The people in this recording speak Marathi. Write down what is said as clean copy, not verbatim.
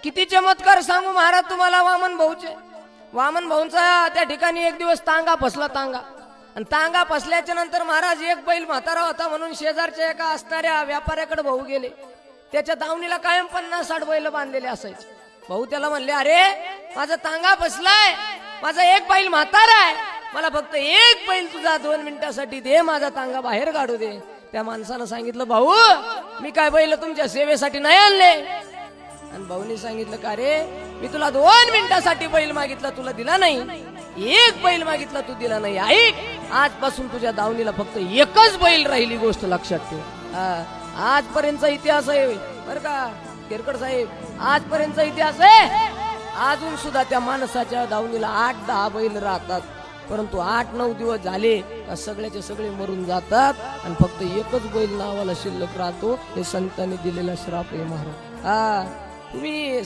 किती चमत्कार सांगू महाराज तुम्हाला वामन भाऊचे. वामन भाऊंचा त्या ठिकाणी एक दिवस तांगा फसला. आणि तांगा फसल्याच्या नंतर महाराज एक बैल म्हातारा होता म्हणून शेजारच्या एका असणाऱ्या व्यापाऱ्याकडे भाऊ गेले. त्याच्या दावणीला कायम 50-60 बैल बांधलेले असायचे. भाऊ त्याला म्हणले, अरे माझा तांगा फसलाय, माझा एक बैल म्हातारा आहे, मला फक्त एक बैल तुझा 2 मिनिटासाठी दे, माझा तांगा बाहेर काढू दे. त्या माणसानं सांगितलं, भाऊ मी काय बैल तुमच्या सेवेसाठी नाही आणले. आणि भाऊनी सांगितलं, का रे मी तुला 2 मिनिटासाठी बैल मागितला, तुला दिला नाही. एक बैल मागितला, तू दिला नाही. ऐक, आजपासून तुझ्या दावणीला फक्त एकच बैल राहिली, गोष्ट लक्षात ठेव. आजपर्यंतचा इतिहास आहे बर का केरकर साहेब, आजपर्यंतचा इतिहास आहे. अजून सुद्धा त्या माणसाच्या दावणीला 8-10 बैल राहतात, परंतु 8-9 दिवस झाले का सगळ्याचे सगळे मरून जातात आणि फक्त एकच बैल नावाला शिल्लक राहतो. हे संतांनी दिलेला श्राप आहे महाराज. तुम्ही